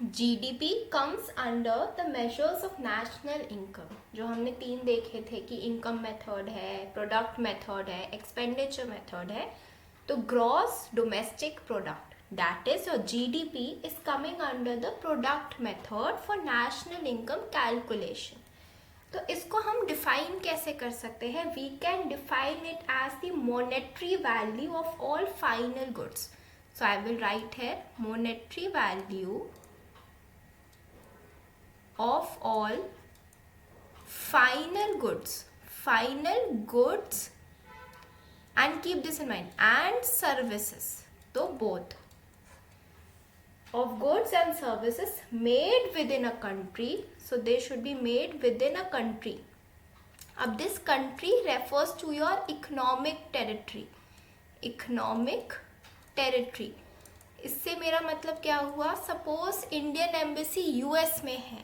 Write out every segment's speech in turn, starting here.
GDP comes under the measures of national income. जो हमने तीन देखे थे कि इनकम मेथड है, प्रोडक्ट मेथड है, एक्सपेंडिचर मेथड है। तो gross domestic product, that is your GDP, is coming under the product method for national income calculation. तो इसको हम डिफाइन कैसे कर सकते हैं? We can define it as the monetary value of all final goods. So I will write here monetary value of all final goods and keep this in mind, and services. So both of goods and services made within a country, so they should be made within a country. अब this country refers to your economic territory. इससे मेरा मतलब क्या हुआ? Suppose Indian embassy US में है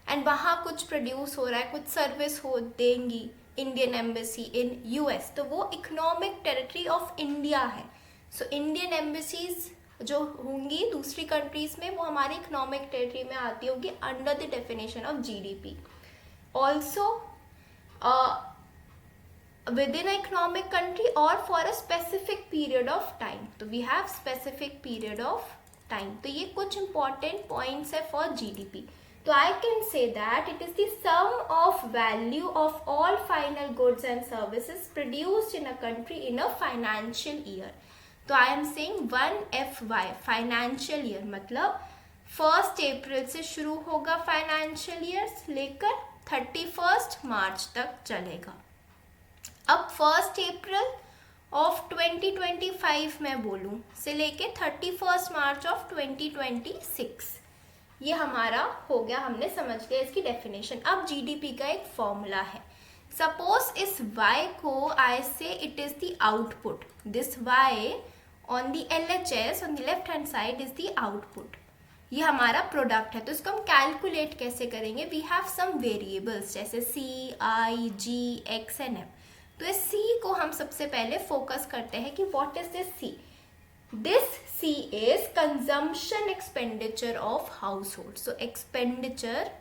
and वहाँ कुछ प्रोड्यूस हो रहा है, कुछ सर्विस हो देंगी इंडियन एम्बेसी इन यूएस, तो वो इकोनॉमिक टेरिटरी ऑफ इंडिया है। सो इंडियन एम्बेसीज जो होंगी दूसरी कंट्रीज में, वो हमारी इकोनॉमिक टेरिटरी में आती होगी under the definition of GDP. Also within an economic country or for a specific period of time. तो we have specific period of time. तो ये कुछ important points है for GDP. तो I can say that it is the sum of value of all final goods and services produced in a country in a financial year. तो I am saying 1FY financial year मतलब 1 अप्रैल से शुरू होगा financial year लेकर 31 मार्च तक चलेगा। अब 1 अप्रैल of 2025 में बोलूँ से लेके 31 मार्च ऑफ 2026, ये हमारा हो गया, हमने समझ लिया इसकी डेफिनेशन। अब जीडीपी का एक फॉर्मूला है। सपोज इस y को आई से it is the output, this y on the LHS on the left hand side is the output, ये हमारा प्रोडक्ट है। तो इसको हम कैलकुलेट कैसे करेंगे? वी हैव सम वेरिएबल्स जैसे C, I, G, X and M। तो इस C को हम सबसे पहले फोकस करते हैं कि what is this C? This C is consumption expenditure of household. So expenditure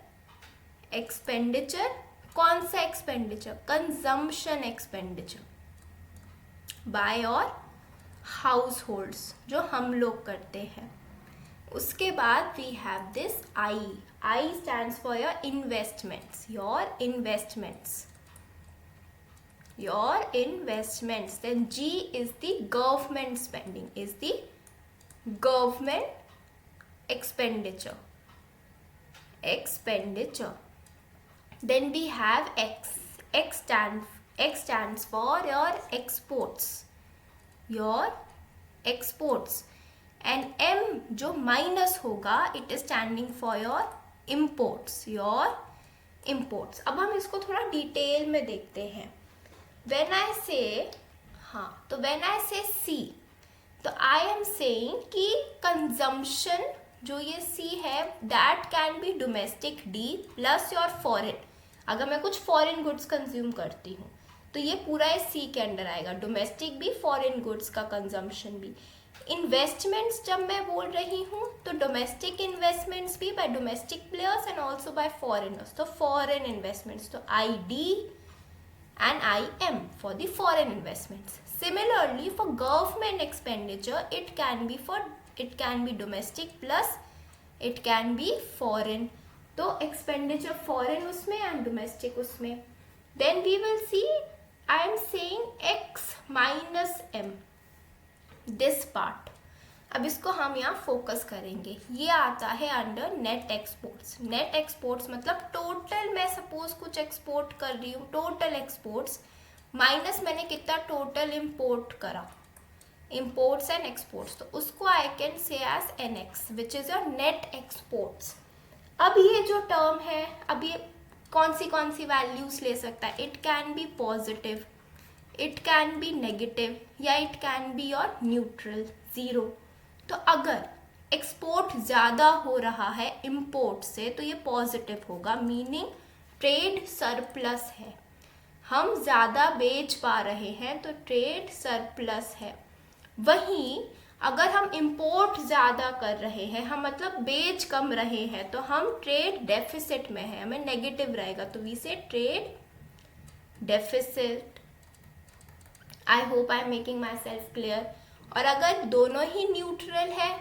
कौन सा एक्सपेंडिचर? कंजम्पशन एक्सपेंडिचर बाय और हाउस होल्ड्स जो हम लोग करते हैं। उसके बाद we have this I stands for your investments, then G is the government spending, is the government expenditure. Then we have X stands for your exports, and M जो minus होगा it is standing for your imports, अब हम इसको थोड़ा detail में देखते हैं। When I say C, तो I am saying कि कंजम्पशन जो ये C है that can be domestic D plus your foreign। अगर मैं कुछ फॉरेन गुड्स कंज्यूम करती हूँ तो ये पूरा इस C के अंडर आएगा, डोमेस्टिक भी, फॉरेन गुड्स का कंजम्पशन भी। इन्वेस्टमेंट्स जब मैं बोल रही हूँ तो डोमेस्टिक इन्वेस्टमेंट्स भी bye domestic players and also bye foreigners, तो फॉरेन इन्वेस्टमेंट्स, तो ID and IM for the foreign investments. Similarly, for government expenditure, it can be domestic plus it can be foreign. तो expenditure foreign उसमें and domestic उसमें. Then we will see, I am saying X minus M, this part. अब इसको हम यहाँ focus करेंगे। ये आता है under net exports. Net exports मतलब टोटल, मैं सपोज कुछ एक्सपोर्ट कर रही हूँ, टोटल एक्सपोर्ट्स माइनस मैंने कितना टोटल इंपोर्ट करा, इंपोर्ट्स एंड एक्सपोर्ट्स, तो उसको I can say as NX which is your net exports. अब ये जो टर्म है, अब ये कौन सी वैल्यूज ले सकता है? It can be positive, it can be negative, या it can be your neutral, zero. तो अगर एक्सपोर्ट ज़्यादा हो रहा है इंपोर्ट से तो ये पॉजिटिव होगा, मीनिंग ट्रेड सरप्लस है, हम ज़्यादा बेच पा रहे हैं तो ट्रेड सरप्लस है। वहीं अगर हम इंपोर्ट ज़्यादा कर रहे हैं, हम मतलब बेच कम रहे हैं, तो हम ट्रेड डेफिसिट में है, हमें नेगेटिव रहेगा, तो we say trade deficit. I hope I am making myself clear. और अगर दोनों ही न्यूट्रल है,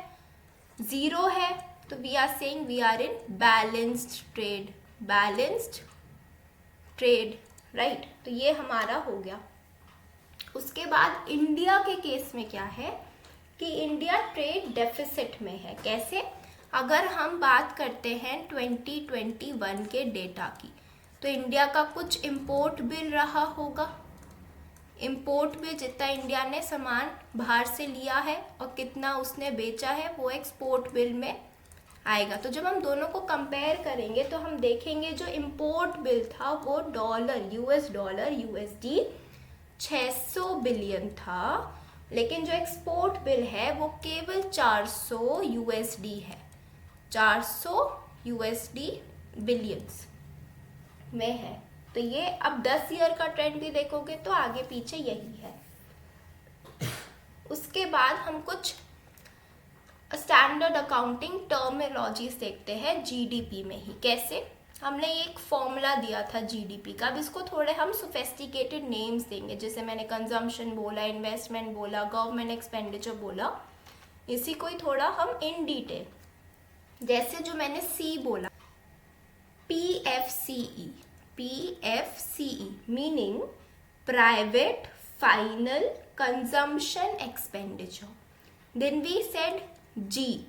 ज़ीरो है, तो we are saying we are in balanced trade, balanced trade, right. तो ये हमारा हो गया। उसके बाद इंडिया के केस में क्या है कि इंडिया ट्रेड डेफिसिट में है। कैसे? अगर हम बात करते हैं 2021 के डेटा की, तो इंडिया का कुछ इंपोर्ट बिल रहा होगा। इंपोर्ट बिल जितना इंडिया ने सामान बाहर से लिया है और कितना उसने बेचा है, वो एक्सपोर्ट बिल में आएगा। तो जब हम दोनों को कंपेयर करेंगे तो हम देखेंगे जो इंपोर्ट बिल था वो dollar, US dollar, USD 600 billion था, लेकिन जो एक्सपोर्ट बिल है वो केवल 400 यूएसडी है, 400 यूएसडी बिलियंस में है। तो ये अब 10 ईयर का ट्रेंड भी देखोगे तो आगे पीछे यही है। उसके बाद हम कुछ स्टैंडर्ड अकाउंटिंग टर्मिनोलॉजीज देखते हैं जीडीपी में ही। कैसे? हमने एक फॉर्मूला दिया था जीडीपी का, अब इसको थोड़े हम सोफिस्टिकेटेड नेम्स देंगे, जैसे मैंने कंजम्पशन बोला, इन्वेस्टमेंट बोला, गवर्नमेंट एक्सपेंडिचर बोला, इसी को ही थोड़ा हम इन डिटेल, जैसे जो मैंने सी बोला, PFCE, PFCE meaning private final consumption expenditure. Then we said G,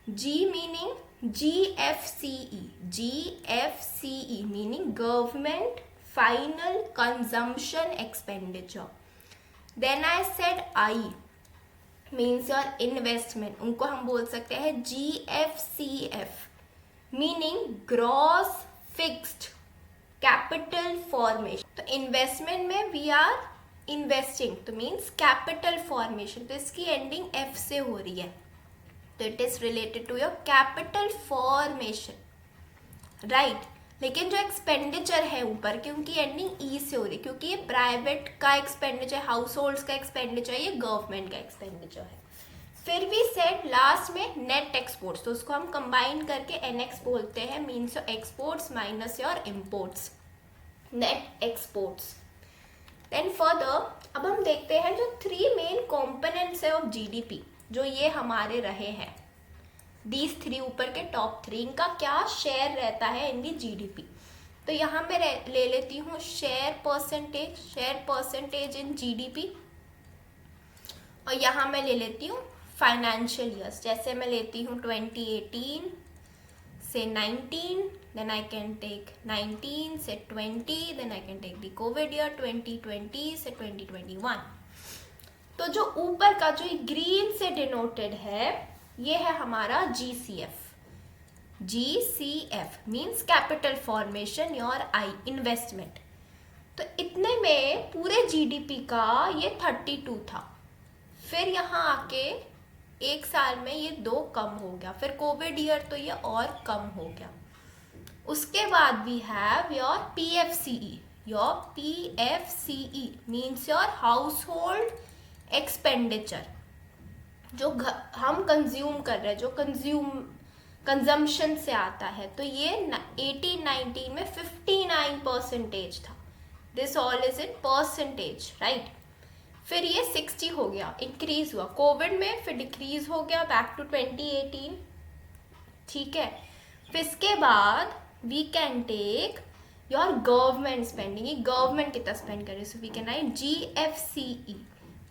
G meaning GFCE, GFCE meaning Government Final Consumption Expenditure. Then I said I means your investment, उनको हम बोल सकते हैं GFCF meaning Gross Fixed Capital Formation. तो investment में we are investing, तो means capital formation, तो इसकी ending F से हो रही है, तो it is related to your capital formation, right. लेकिन जो एक्सपेंडिचर है ऊपर की, उनकी एंडिंग ई से हो रही है, क्योंकि ये प्राइवेट का एक्सपेंडिचर, हाउस होल्ड्स का एक्सपेंडिचर, ये गवर्नमेंट का एक्सपेंडिचर है। फिर भी सेट लास्ट में नेट एक्सपोर्ट्स, तो उसको हम कंबाइन करके एनएक्स बोलते हैं, means your exports minus your imports, net exports. Then further अब हम देखते हैं जो 3 मेन कॉम्पोनेंट्स है ऑफ जीडीपी, जो ये हमारे रहे हैं, दीज 3 ऊपर के टॉप 3, इनका क्या शेयर रहता है इन दी जीडीपी। तो यहाँ मैं ले लेती हूँ share percentage, share percentage in GDP, और यहाँ मैं ले लेती हूँ फाइनेंशियल ईयर्स, जैसे मैं लेती हूँ 2018 से 19, देन आई कैन टेक 19 से 20, then I can take the covid year 2020 से 2021। तो जो ऊपर का जो ग्रीन से डिनोटेड है, ये है हमारा GCF, GCF means capital formation your I investment. तो इतने में पूरे जीडीपी का ये 32 था, फिर यहाँ आके एक साल में ये 2 कम हो गया, फिर कोविड ईयर तो ये और कम हो गया। उसके बाद we have your PFCE, your PFCE means your household expenditure, जो हम कंज्यूम कर रहे हैं, जो कंजम्पशन से आता है, तो ये 18-19 में 59% था। This all is in percentage, right. फिर ये 60 हो गया, इंक्रीज हुआ कोविड में, फिर डिक्रीज हो गया बैक टू 2018, ठीक है। फिर इसके बाद we can take your government spending, ये गवर्नमेंट कितना स्पेंड करे, so we can write GFCE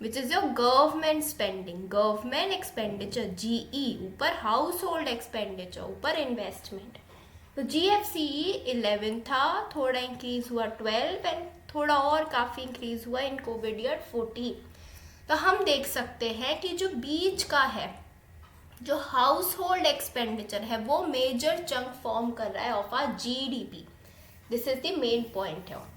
which is your government spending, government expenditure, GE ऊपर household expenditure, ऊपर investment। तो GFCE 11 था, थोड़ा इंक्रीज हुआ 12, एंड थोड़ा और काफ़ी इंक्रीज हुआ इन कोविड ईयर 14। तो हम देख सकते हैं कि जो बीच का है, जो हाउस होल्ड एक्सपेंडिचर है, वो मेजर चंक फॉर्म कर रहा है of our GDP। This is the main point है।